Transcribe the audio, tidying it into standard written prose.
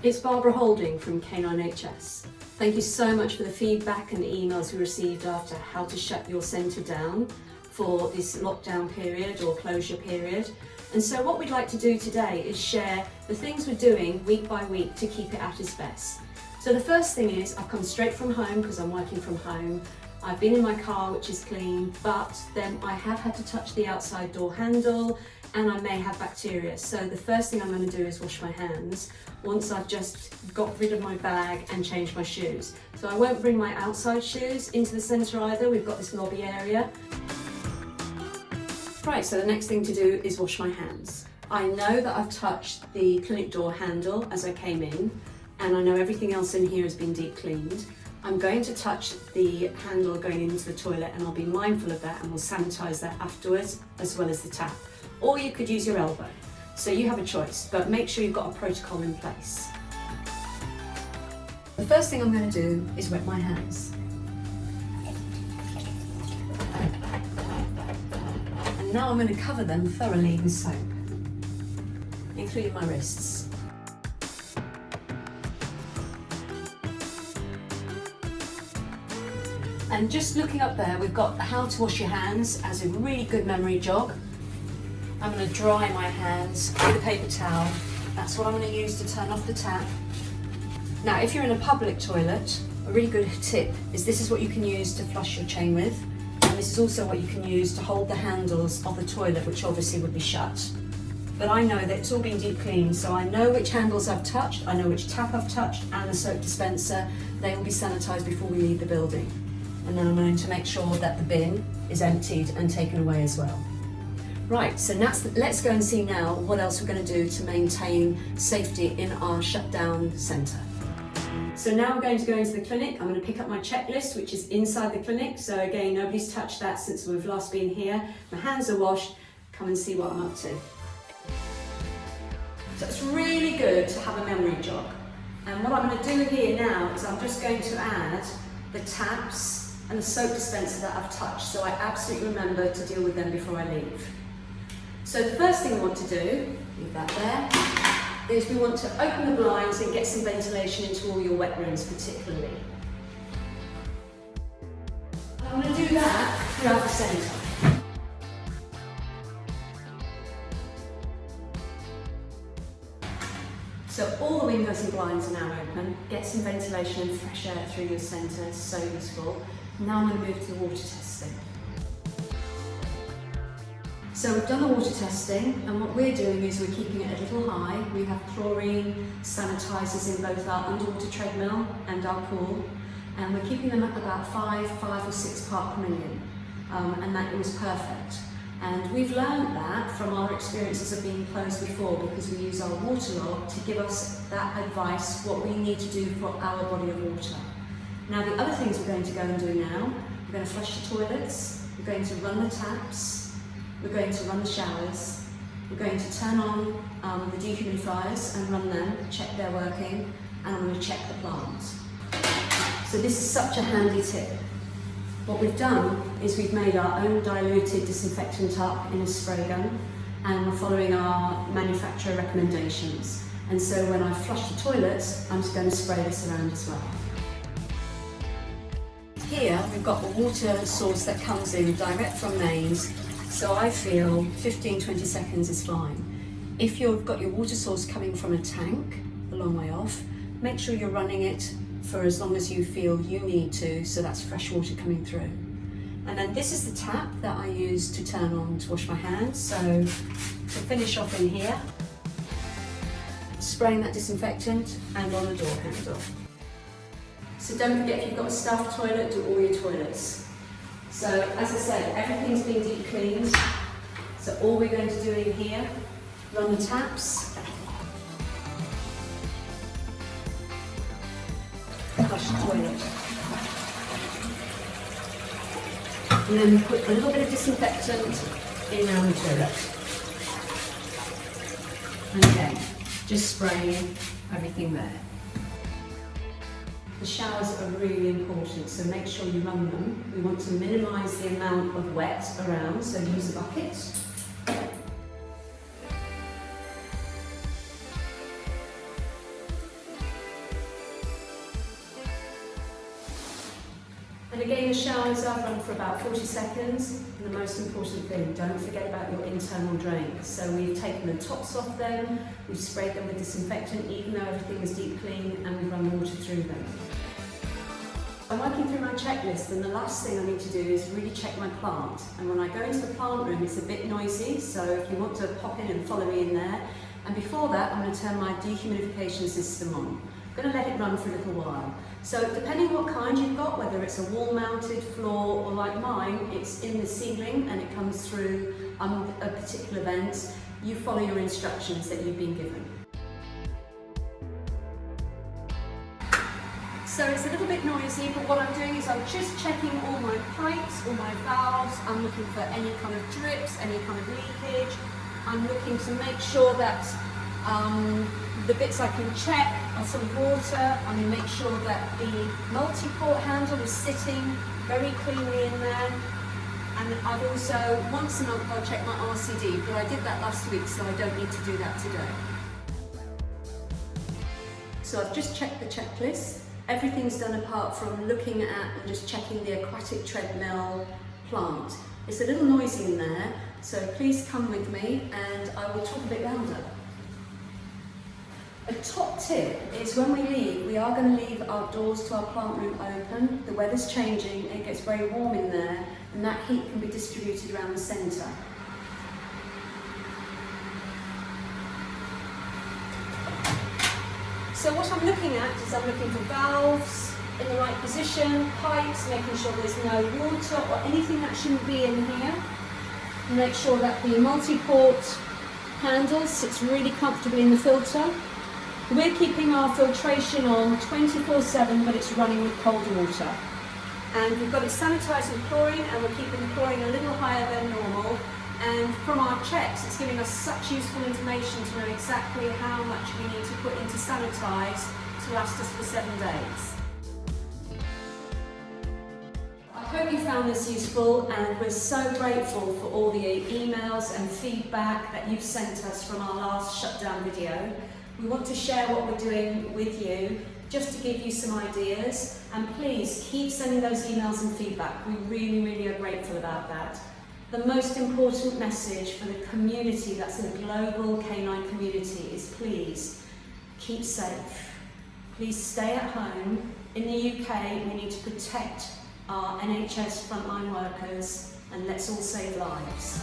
It's Barbara Holding from Canine HS. Thank you so much for the feedback and the emails we received after how to shut your centre down for this lockdown period or closure period. And so what we'd like to do today is share the things we're doing week by week to keep it at its best. So the first thing is I've come straight from home because I'm working from home. I've been in my car, which is clean, but then I have had to touch the outside door handle and I may have bacteria. So the first thing I'm going to do is wash my hands once I've just got rid of my bag and changed my shoes. So I won't bring my outside shoes into the centre either. We've got this lobby area. Right, so the next thing to do is wash my hands. I know that I've touched the clinic door handle as I came in, and I know everything else in here has been deep cleaned. I'm going to touch the handle going into the toilet and I'll be mindful of that and we'll sanitise that afterwards as well as the tap. Or you could use your elbow. So you have a choice, but make sure you've got a protocol in place. The first thing I'm going to do is wet my hands. And now I'm going to cover them thoroughly in soap, including my wrists. And just looking up there, we've got how to wash your hands as a really good memory jog. I'm going to dry my hands with a paper towel. That's what I'm going to use to turn off the tap. Now, if you're in a public toilet, a really good tip is this is what you can use to flush your chain with. And this is also what you can use to hold the handles of the toilet, which obviously would be shut. But I know that it's all been deep cleaned, so I know which handles I've touched, I know which tap I've touched, and the soap dispenser. They will be sanitised before we leave the building. And then I'm going to make sure that the bin is emptied and taken away as well. Right, so let's go and see now what else we're going to do to maintain safety in our shutdown centre. So now I'm going to go into the clinic. I'm going to pick up my checklist, which is inside the clinic. So again, nobody's touched that since we've last been here. My hands are washed. Come and see what I'm up to. So it's really good to have a memory jog. And what I'm going to do here now is I'm just going to add the taps and the soap dispenser that I've touched, so I absolutely remember to deal with them before I leave. So the first thing we want to do, leave that there, is we want to open the blinds and get some ventilation into all your wet rooms particularly. I'm going to do that throughout the centre. So all the windows and blinds are now open. Get some ventilation and fresh air through your centre, so useful. Now I'm going to move to the water testing. So we've done the water testing, and what we're doing is we're keeping it a little high. We have chlorine sanitisers in both our underwater treadmill and our pool, and we're keeping them at about 5 or 6 parts per million, and that was perfect. And we've learned that from our experiences of being closed before, because we use our water log to give us that advice, what we need to do for our body of water. Now the other things we're going to go and do now, we're going to flush the toilets, we're going to run the taps, we're going to run the showers, we're going to turn on the dehumidifiers and run them, check they're working, and I'm going to check the plants. So this is such a handy tip. What we've done is we've made our own diluted disinfectant up in a spray gun, and we're following our manufacturer recommendations. And so when I flush the toilets, I'm just going to spray this around as well. Here we've got the water source that comes in direct from mains, so I feel 15-20 seconds is fine. If you've got your water source coming from a tank a long way off, make sure you're running it for as long as you feel you need to, so that's fresh water coming through. And then this is the tap that I use to turn on to wash my hands. So to finish off in here, spraying that disinfectant and on the door handle. So don't forget, if you've got a staff toilet, do all your toilets. So as I said, everything's been deep cleaned. So all we're going to do in here, run the taps, flush the toilet. And then we put a little bit of disinfectant in around the toilet. And again, just spraying everything there. The showers are really important, so make sure you run them. We want to minimise the amount of wet around, so use a bucket. And again, the showers I've run for about 40 seconds. And the most important thing, don't forget about your internal drains. So we've taken the tops off them, we've sprayed them with disinfectant even though everything was deep clean, and we've run water through them. I'm working through my checklist, and the last thing I need to do is really check my plant. And when I go into the plant room, it's a bit noisy, so if you want to pop in and follow me in there. And before that, I'm going to turn my dehumidification system on. I'm going to let it run for a little while. So depending what kind you've got, whether it's a wall-mounted floor or like mine, it's in the ceiling and it comes through a particular vent, you follow your instructions that you've been given. So it's a little bit noisy, but what I'm doing is I'm just checking all my pipes, all my valves. I'm looking for any kind of drips, any kind of leakage. I'm looking to make sure that the bits I can check are full of water. I'm going to make sure that the multi-port handle is sitting very cleanly in there. And I've also, once a month, I'll check my RCD, but I did that last week, so I don't need to do that today. So I've just checked the checklist. Everything's done apart from looking at and just checking the aquatic treadmill plant. It's a little noisy in there, so please come with me and I will talk a bit louder. A top tip is when we leave, we are going to leave our doors to our plant room open. The weather's changing, it gets very warm in there, and that heat can be distributed around the centre. So what I'm looking at is I'm looking for valves in the right position, pipes, making sure there's no water or anything that shouldn't be in here. Make sure that the multi-port handle sits really comfortably in the filter. We're keeping our filtration on 24/7, but it's running with cold water. And we've got it sanitised with chlorine, and we're keeping the chlorine a little higher than normal. And from our checks, it's giving us such useful information to know exactly how much we need to put into sanitise to last us for 7 days. I hope you found this useful, and we're so grateful for all the emails and feedback that you've sent us from our last shutdown video. We want to share what we're doing with you, just to give you some ideas, and please keep sending those emails and feedback. We really, really are grateful about that. The most important message for the community, that's a global canine community, is please keep safe. Please stay at home. In the UK, we need to protect our NHS frontline workers, and let's all save lives.